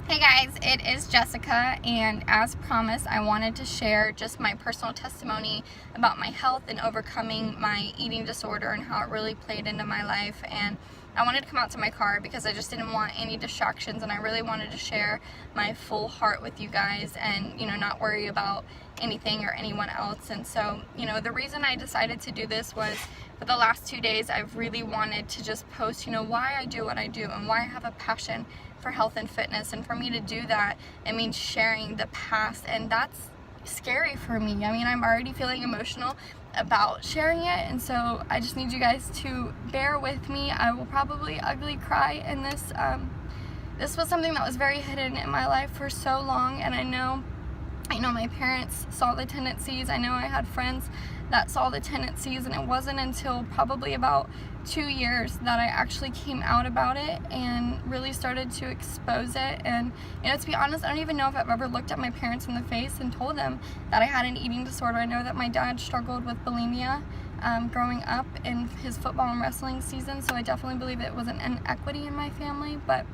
Hey guys, it is Jessica, and as promised, I wanted to share just my personal testimony about my health and overcoming my eating disorder and how it really played into my life. And I wanted to come out to my car because I just didn't want any distractions, and I really wanted to share my full heart with you guys and, not worry about anything or anyone else. And so, the reason I decided to do this was for the last 2 days, I've really wanted to just post, why I do what I do and why I have a passion for health and fitness. And for me to do that, it means sharing the past, and that's scary for me. I'm already feeling emotional about sharing it, and so I just need you guys to bear with me. I will probably ugly cry in this. This was something that was very hidden in my life for so long, and I know my parents saw the tendencies. I know I had friends that saw the tendencies, and it wasn't until probably about 2 years that I actually came out about it and really started to expose it. And to be honest, I don't even know if I've ever looked at my parents in the face and told them that I had an eating disorder. I know that my dad struggled with bulimia growing up in his football and wrestling season, so I definitely believe it was an inequity in my family. But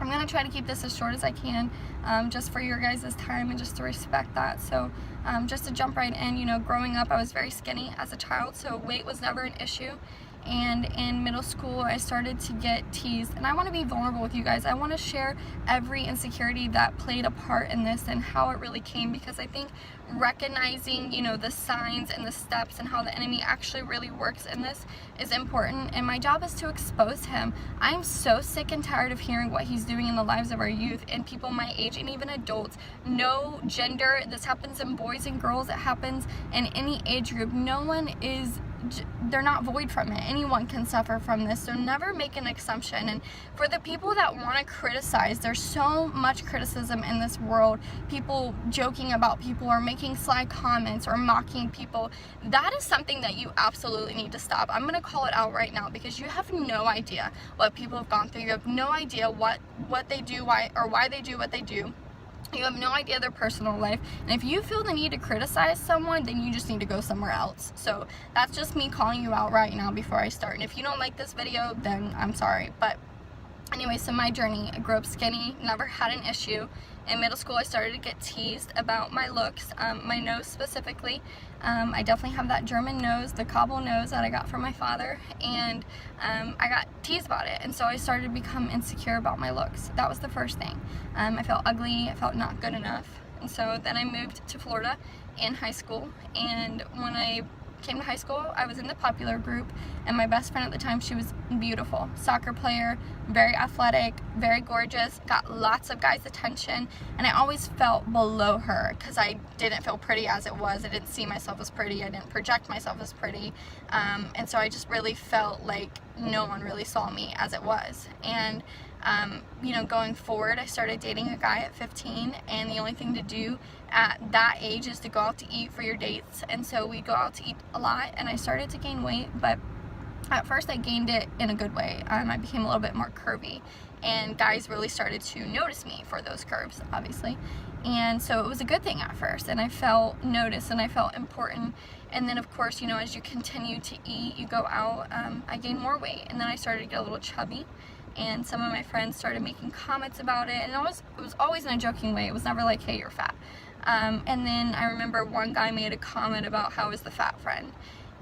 I'm going to try to keep this as short as I can, just for your guys' time and just to respect that. So just to jump right in, growing up I was very skinny as a child, so weight was never an issue. And in middle school I started to get teased, and I want to be vulnerable with you guys. I want to share every insecurity that played a part in this and how it really came, because I think recognizing the signs and the steps and how the enemy actually really works in this is important, and my job is to expose him. I'm so sick and tired of hearing what he's doing in the lives of our youth and people my age and even adults. No gender, this happens in boys and girls, it happens in any age group. No one is, they're not void from it. Anyone can suffer from this, so never make an assumption. And for the people that want to criticize, there's so much criticism in this world, people joking about people or making sly comments or mocking people. That is something that you absolutely need to stop. I'm going to call it out right now, because you have no idea what people have gone through. You have no idea what they do, why they do what they do. You have no idea their personal life, and if you feel the need to criticize someone, then you just need to go somewhere else. So that's just me calling you out right now before I start. And if you don't like this video, then I'm sorry. But anyway, so my journey, I grew up skinny, never had an issue. In middle school I started to get teased about my looks, my nose specifically. I definitely have that German nose, the cobble nose that I got from my father, and I got teased about it, and so I started to become insecure about my looks. That was the first thing. I felt ugly, I felt not good enough, and so then I moved to Florida in high school, and when I came to high school, I was in the popular group, and my best friend at the time, she was beautiful, soccer player, very athletic, very gorgeous, got lots of guys' attention, and I always felt below her because I didn't feel pretty as it was. I didn't see myself as pretty, I didn't project myself as pretty, and so I just really felt like no one really saw me as it was. And going forward, I started dating a guy at 15, and the only thing to do at that age is to go out to eat for your dates. And so we'd go out to eat a lot, and I started to gain weight, but at first I gained it in a good way. I became a little bit more curvy, and guys really started to notice me for those curves, obviously. And so it was a good thing at first, and I felt noticed and I felt important. And then of course, as you continue to eat, you go out, I gained more weight, and then I started to get a little chubby. And some of my friends started making comments about it, and it was always in a joking way. It was never like, hey, you're fat. And then I remember one guy made a comment about how I was the fat friend.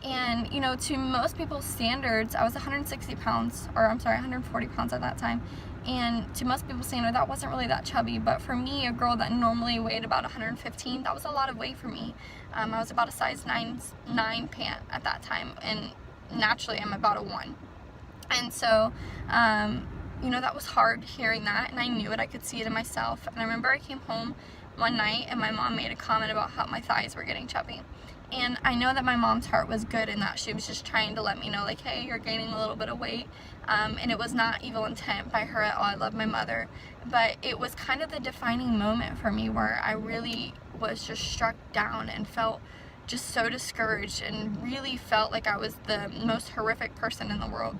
And to most people's standards, I was 160 pounds, or I'm sorry, 140 pounds at that time. And to most people's standard, that wasn't really that chubby. But for me, a girl that normally weighed about 115, that was a lot of weight for me. I was about a size 9 pant at that time, and naturally I'm about a 1. And so, that was hard hearing that, and I knew it. I could see it in myself. And I remember I came home one night, and my mom made a comment about how my thighs were getting chubby. And I know that my mom's heart was good in that she was just trying to let me know, like, hey, you're gaining a little bit of weight. And it was not evil intent by her at all. I love my mother. But it was kind of the defining moment for me where I really was just struck down and felt just so discouraged and really felt like I was the most horrific person in the world.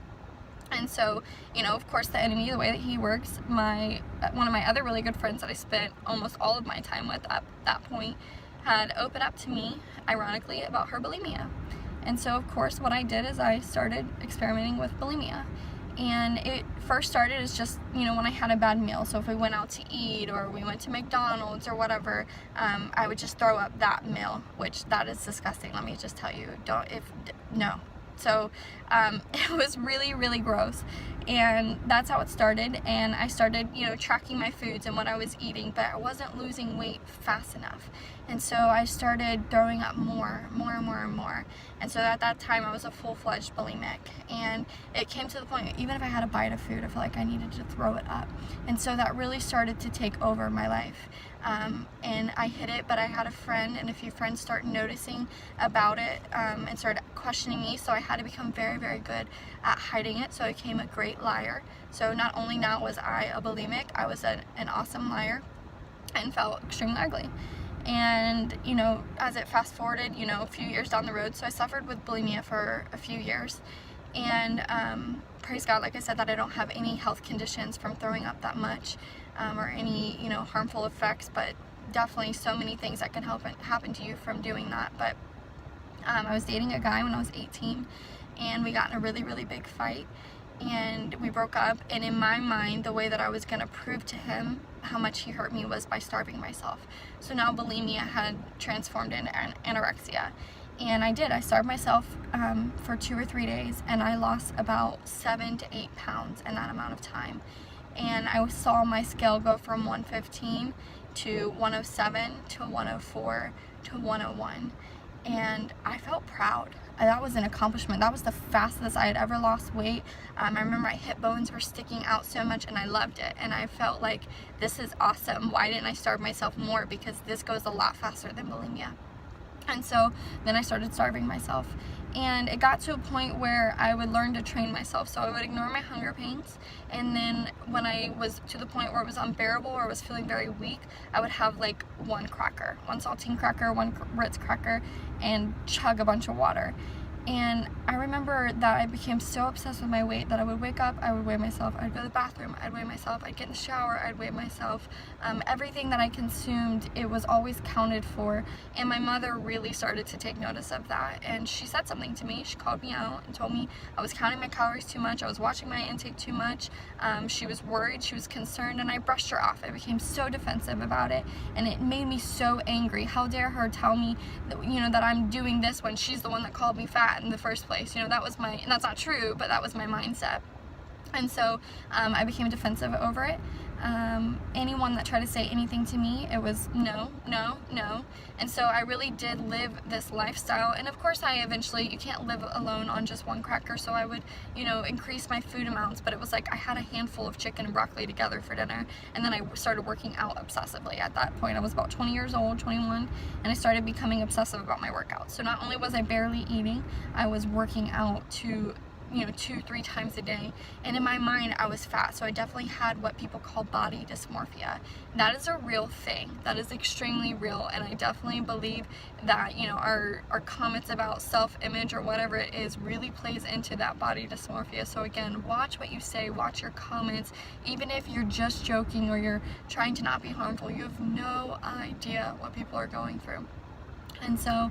And so, of course, the enemy, the way that he works, one of my other really good friends that I spent almost all of my time with at that point had opened up to me, ironically, about her bulimia. And so, of course, what I did is I started experimenting with bulimia. And it first started as just, when I had a bad meal. So if we went out to eat or we went to McDonald's or whatever, I would just throw up that meal, which that is disgusting. Let me just tell you, no. So it was really, really gross. And that's how it started. And I started, tracking my foods and what I was eating, but I wasn't losing weight fast enough. And so I started throwing up more. And so at that time I was a full-fledged bulimic. And it came to the point, even if I had a bite of food, I felt like I needed to throw it up. And so that really started to take over my life. And I hid it, but I had a friend and a few friends start noticing about it and started questioning me. So I had to become very, very good at hiding it. So I became a great liar. So not only now was I a bulimic, I was an awesome liar and felt extremely ugly. And, as it fast forwarded, a few years down the road, so I suffered with bulimia for a few years. And praise God, like I said, that I don't have any health conditions from throwing up that much or any, harmful effects, but definitely so many things that can happen to you from doing that. But I was dating a guy when I was 18, and we got in a really, really big fight. And we broke up, and in my mind, the way that I was going to prove to him how much he hurt me was by starving myself. So now bulimia had transformed into anorexia, and I did. I starved myself for 2 or 3 days, and I lost about 7 to 8 pounds in that amount of time. And I saw my scale go from 115 to 107 to 104 to 101, and I felt proud. That was an accomplishment. That was the fastest I had ever lost weight. I remember my hip bones were sticking out so much, and I loved it. And I felt like, this is awesome. Why didn't I starve myself more? Because this goes a lot faster than bulimia. And so then I started starving myself. And it got to a point where I would learn to train myself. So I would ignore my hunger pains. And then when I was to the point where it was unbearable or I was feeling very weak, I would have like one saltine cracker, one Ritz cracker, and chug a bunch of water. And I remember that I became so obsessed with my weight that I would wake up, I would weigh myself, I'd go to the bathroom, I'd weigh myself, I'd get in the shower, I'd weigh myself. Everything that I consumed, it was always counted for. And my mother really started to take notice of that. And she said something to me. She called me out and told me I was counting my calories too much, I was watching my intake too much. She was worried, she was concerned, and I brushed her off. I became so defensive about it, and it made me so angry. How dare her tell me that, that I'm doing this when she's the one that called me fat in the first place. That was and that's not true, but that was my mindset. And so I became defensive over it. Anyone that tried to say anything to me, it was no. And so I really did live this lifestyle. And of course you can't live alone on just one cracker, so I would, increase my food amounts. But it was like I had a handful of chicken and broccoli together for dinner, and then I started working out obsessively. At that point I was about 20 years old, 21, and I started becoming obsessive about my workouts. So not only was I barely eating, I was working out to 2-3 times a day, and in my mind I was fat. So I definitely had what people call body dysmorphia. That is a real thing. That is extremely real, and I definitely believe that our comments about self-image or whatever it is really plays into that body dysmorphia. So again, watch what you say, watch your comments. Even if you're just joking or you're trying to not be harmful, you have no idea what people are going through. And so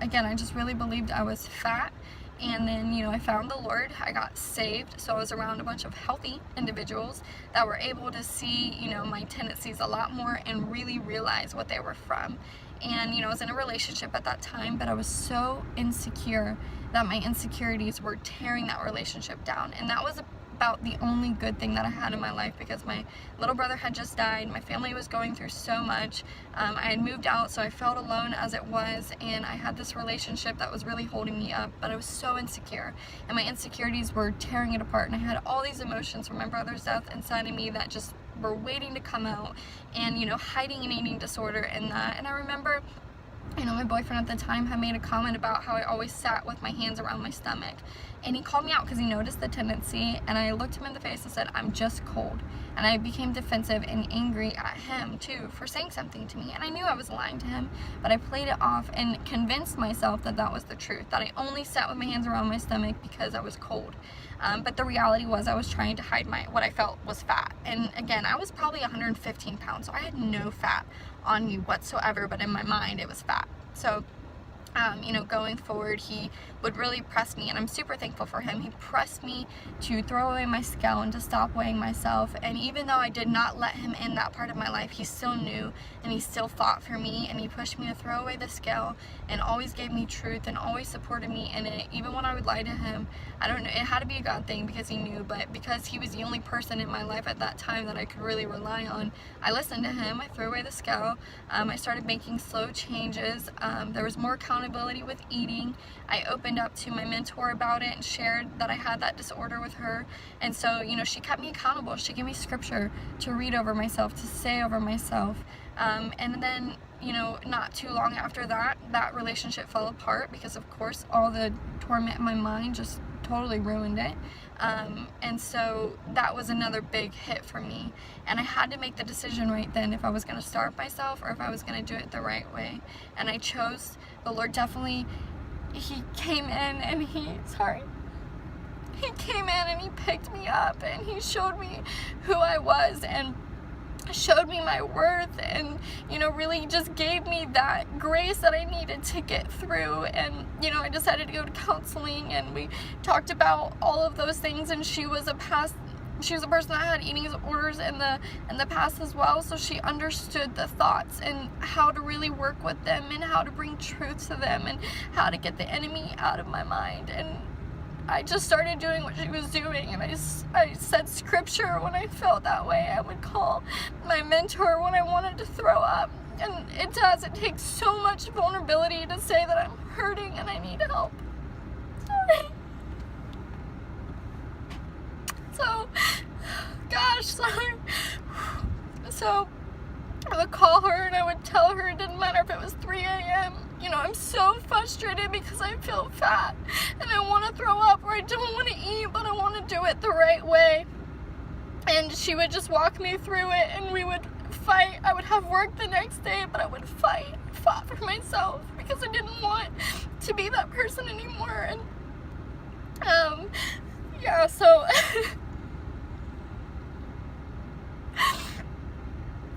again, I just really believed I was fat. And then, I found the Lord, I got saved, so I was around a bunch of healthy individuals that were able to see, my tendencies a lot more and really realize what they were from. And, I was in a relationship at that time, but I was so insecure that my insecurities were tearing that relationship down. And that was about the only good thing that I had in my life, because my little brother had just died, my family was going through so much. I had moved out, so I felt alone as it was, and I had this relationship that was really holding me up, but I was so insecure, and my insecurities were tearing it apart, and I had all these emotions from my brother's death inside of me that just were waiting to come out, and hiding an eating disorder and that. And I remember my boyfriend at the time had made a comment about how I always sat with my hands around my stomach, and he called me out because he noticed the tendency. And I looked him in the face and said, "I'm just cold." And I became defensive and angry at him too for saying something to me, and I knew I was lying to him, but I played it off and convinced myself that that was the truth, that I only sat with my hands around my stomach because I was cold. But the reality was I was trying to hide what I felt was fat. And again, I was probably 115 pounds, so I had no fat on me whatsoever, but in my mind it was fat. So going forward, he would really press me, and I'm super thankful for him. He pressed me to throw away my scale and to stop weighing myself. And even though I did not let him in that part of my life, he still knew, and he still fought for me, and he pushed me to throw away the scale and always gave me truth and always supported me in it. Even when I would lie to him, I don't know, it had to be a God thing because he knew, but because he was the only person in my life at that time that I could really rely on, I listened to him. I threw away the scale. I started making slow changes. There was more accountability with eating. I opened up to my mentor about it and shared that I had that disorder with her. And so, she kept me accountable. She gave me scripture to read over myself, to say over myself. And then, not too long after that, that relationship fell apart because, of course, all the torment in my mind just totally ruined it. And so that was another big hit for me. And I had to make the decision right then if I was going to starve myself or if I was going to do it the right way. And I chose, the Lord definitely, he came in and he came in and he picked me up and he showed me who I was and showed me my worth and really just gave me that grace that I needed to get through. And I decided to go to counseling, and we talked about all of those things. And she was a person that had eating disorders in the past as well, so she understood the thoughts and how to really work with them and how to bring truth to them and how to get the enemy out of my mind. And I just started doing what she was doing, and I said scripture when I felt that way. I would call my mentor when I wanted to throw up. And it takes so much vulnerability to say that I'm hurting and I need help. Sorry. Sorry. So I would call her and I would tell her it didn't matter if it was 3 a.m. I'm so frustrated because I feel fat and I want to throw up, or I don't want to eat, but I want to do it the right way. And she would just walk me through it, and we would fight. I would have work the next day, but I would fought for myself because I didn't want to be that person anymore. And so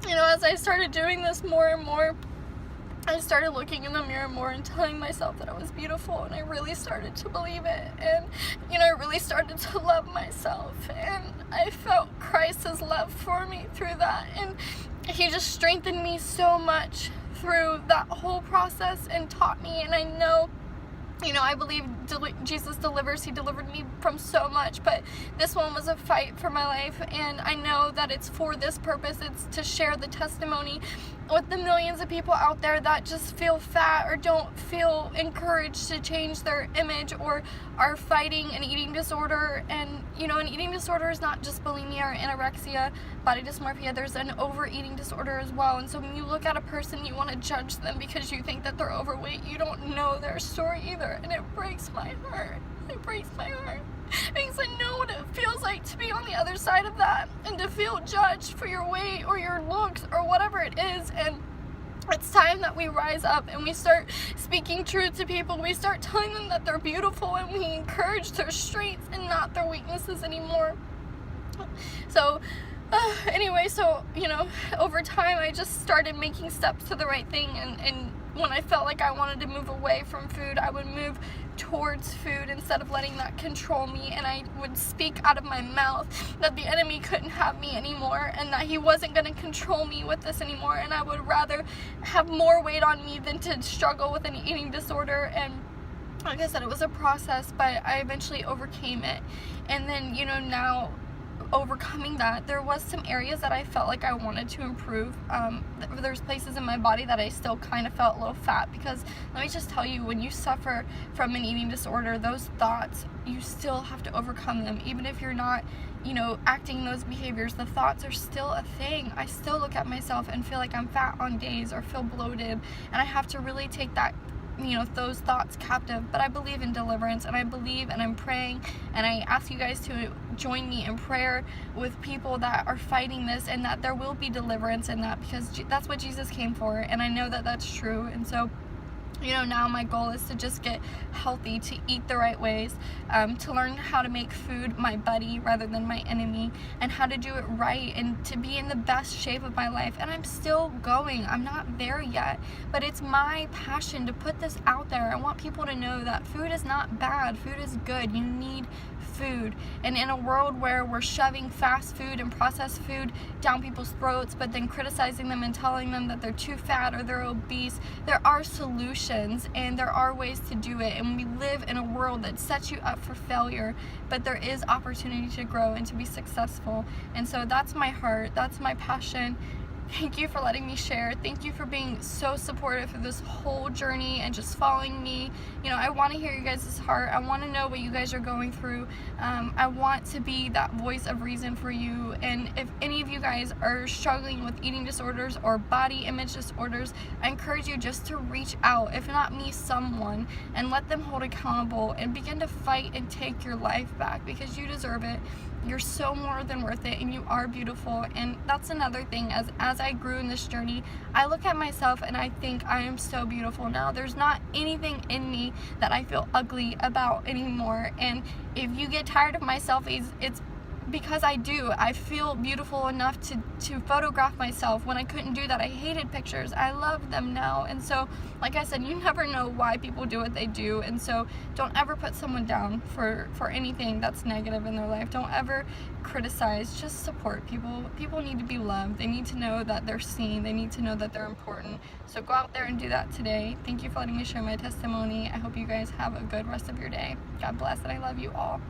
as I started doing this more and more, I started looking in the mirror more and telling myself that I was beautiful, and I really started to believe it. And I really started to love myself, and I felt Christ's love for me through that, and he just strengthened me so much through that whole process and taught me. And I know, I believe Jesus delivers. He delivered me from so much, but this one was a fight for my life, and I know that it's for this purpose. It's to share the testimony with the millions of people out there that just feel fat or don't feel encouraged to change their image or are fighting an eating disorder. And an eating disorder is not just bulimia or anorexia, body dysmorphia. There's an overeating disorder as well. And so when you look at a person, you want to judge them because you think that they're overweight. You don't know their story either, and it breaks my heart. It breaks my heart because I know what it feels like to be on the other side of that and to feel judged for your weight or your looks or whatever it is. And it's time that we rise up and we start speaking truth to people. We start telling them that they're beautiful, and we encourage their strengths and not their weaknesses anymore. So anyway, over time I just started making steps to the right thing, and when I felt like I wanted to move away from food, I would move towards food instead of letting that control me. And I would speak out of my mouth that the enemy couldn't have me anymore, and that he wasn't going to control me with this anymore. And I would rather have more weight on me than to struggle with an eating disorder. And like I said, it was a process, but I eventually overcame it. And then, now overcoming that, there was some areas that I felt like I wanted to improve. There's places in my body that I still kind of felt a little fat, because let me just tell you, when you suffer from an eating disorder, those thoughts, you still have to overcome them. Even if you're not acting those behaviors, the thoughts are still a thing. I still look at myself and feel like I'm fat on days or feel bloated, and I have to really take that those thoughts captive. But I believe in deliverance, and I believe, and I'm praying, and I ask you guys to join me in prayer with people that are fighting this, and that there will be deliverance in that, because that's what Jesus came for, and I know that that's true. And so You know, now my goal is to just get healthy, to eat the right ways, to learn how to make food my buddy rather than my enemy, and how to do it right, and to be in the best shape of my life. And I'm still going. I'm not there yet, but it's my passion to put this out there. I want people to know that food is not bad. Food is good. You need food. And in a world where we're shoving fast food and processed food down people's throats, but then criticizing them and telling them that they're too fat or they're obese, there are solutions and there are ways to do it. And we live in a world that sets you up for failure, but there is opportunity to grow and to be successful. And so that's my heart, that's my passion. Thank you for letting me share. Thank you for being so supportive through this whole journey and just following me. You know, I want to hear you guys' heart. I want to know what you guys are going through. I want to be that voice of reason for you. And if any of you guys are struggling with eating disorders or body image disorders, I encourage you just to reach out, if not me, someone, and let them hold accountable and begin to fight and take your life back, because you deserve it. You're so more than worth it, and you are beautiful. And that's another thing, as I grew in this journey, I look at myself and I think I am so beautiful now. There's not anything in me that I feel ugly about anymore. And if you get tired of my selfies, it's because I do. I feel beautiful enough to photograph myself. When I couldn't do that, I hated pictures. I love them now. And so, like I said, you never know why people do what they do. And so don't ever put someone down for anything that's negative in their life. Don't ever criticize. Just support people. People need to be loved. They need to know that they're seen. They need to know that they're important. So go out there and do that today. Thank you for letting me share my testimony. I hope you guys have a good rest of your day. God bless, and I love you all.